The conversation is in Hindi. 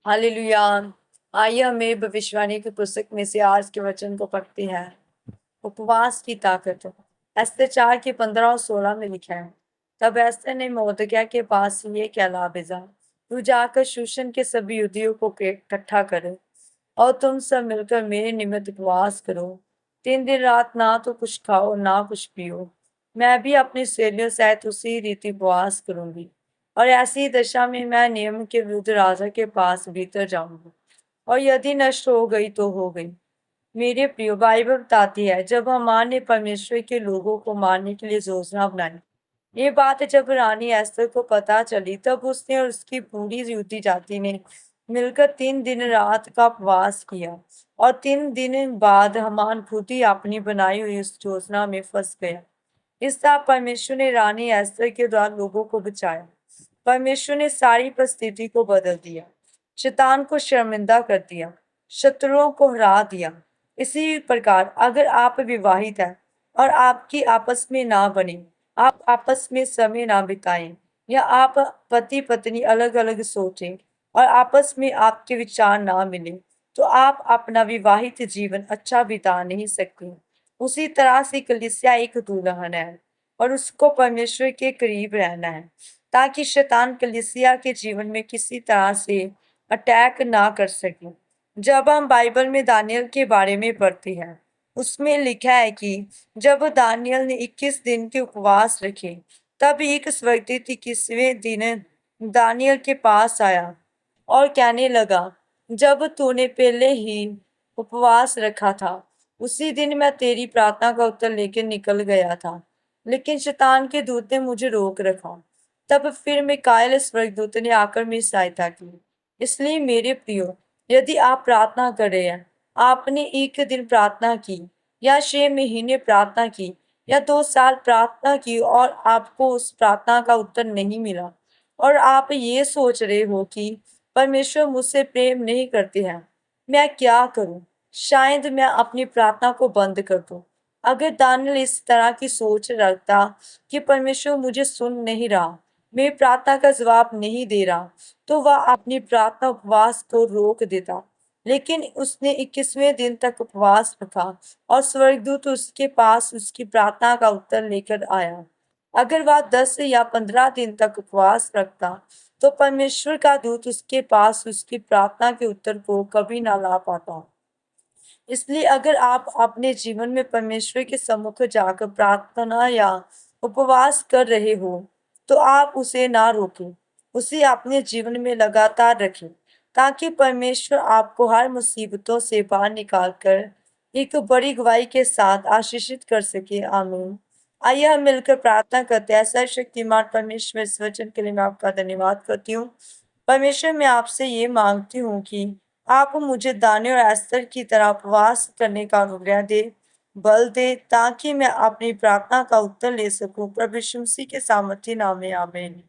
हालेलुया। आइए हमें भविष्यवाणी की पुस्तक में से आज के वचन को पढ़ते हैं। उपवास की ताकत। एस्तर 4 के 15 और 16 में लिखा है, तब एस्तर ने मोर्दकै के पास ये कहला भेजा, तू जाकर शूशन के सभी युद्धियों को इकट्ठा करे और तुम सब मिलकर मेरे निमित्त उपवास करो। 3 दिन रात ना तो कुछ खाओ ना कुछ पियो। मैं भी अपनी सहेलियों सहित उसी रीति उपवास करूंगी और ऐसी दशा में मैं नियम के विरुद्ध राजा के पास भीतर जाऊंगी, और यदि नष्ट हो गई तो हो गई। मेरे प्रियो, बाइबल बताती है, जब हामान ने परमेश्वर के लोगों को मारने के लिए योजना बनाई, ये बात जब रानी एस्तर को पता चली, तब उसने और उसकी पूरी यहूदी जाति ने मिलकर 3 दिन रात का उपवास किया। और 3 दिन बाद हामान खुद ही अपनी बनाई हुई उस योजना में फंस गया। इस तरह परमेश्वर ने रानी एस्तर के द्वारा लोगों को बचाया। परमेश्वर ने सारी परिस्थिति को बदल दिया, शैतान को शर्मिंदा कर दिया, शत्रुओं को हरा दिया। इसी प्रकार अगर आप विवाहित हैं और आपकी आपस में ना बने, आप आपस में समय ना बिताएं, या आप पति पत्नी अलग अलग सोचें और आपस में आपके विचार ना मिले, तो आप अपना विवाहित जीवन अच्छा बिता नहीं सकते। उसी तरह से कलीसिया एक दुल्हन है और उसको परमेश्वर के करीब रहना है, ताकि शैतान कलीसिया के जीवन में किसी तरह से अटैक ना कर सके। जब हम बाइबल में दानियल के बारे में पढ़ते हैं, उसमें लिखा है कि जब दानियल ने 21 दिन के उपवास रखे, तब एक स्वर्गदूत 21वें दिन दानियल के पास आया और कहने लगा, जब तूने पहले ही उपवास रखा था, उसी दिन मैं तेरी प्रार्थना का उत्तर लेकर निकल गया था, लेकिन शैतान के दूत ने मुझे रोक रखा। तब फिर मिकाएल स्वर्गदूत ने आकर मेरी सहायता की। इसलिए मेरे प्रियो, यदि आप प्रार्थना कर रहे हैं, आपने 1 दिन प्रार्थना की या 6 महीने प्रार्थना की या 2 साल प्रार्थना की और आपको उस प्रार्थना का उत्तर नहीं मिला, और आप ये सोच रहे हो कि परमेश्वर मुझसे प्रेम नहीं करते हैं, मैं क्या करूं? शायद मैं अपनी प्रार्थना को बंद कर दूं। अगर दानियल इस तरह की सोच रखता कि परमेश्वर मुझे सुन नहीं रहा, मेरी प्रार्थना का जवाब नहीं दे रहा, तो वह अपनी प्रार्थना उपवास को रोक देता। लेकिन उसने 21वें दिन तक उपवास रखा और स्वर्गदूत उसके पास उसकी प्रार्थना का उत्तर लेकर आया। अगर वह 10 या 15 दिन तक उपवास रखता, तो परमेश्वर का दूत उसके पास उसकी प्रार्थना के उत्तर को कभी ना ला पाता। इसलिए अगर आप अपने जीवन में परमेश्वर के सम्मुख जाकर प्रार्थना या उपवास कर रहे हो, तो आप उसे ना रोकें, उसे अपने जीवन में लगातार रखें, ताकि परमेश्वर आपको हर मुसीबतों से बाहर निकालकर एक बड़ी गवाही के साथ आशीषित कर सके। आमीन। आइए हम मिलकर प्रार्थना करते हैं। सर्वशक्तिमान परमेश्वर, इस वचन के लिए मैं आपका धन्यवाद करती हूँ। परमेश्वर, मैं आपसे ये मांगती हूँ कि आप मुझे दानियल और एस्तर की तरह उपवास करने का अनुग्रह दे, बल दे, ताकि मैं अपनी प्रार्थना का उत्तर ले सकूं। प्रभु यीशु मसीह के सामर्थी नाम में आमीन।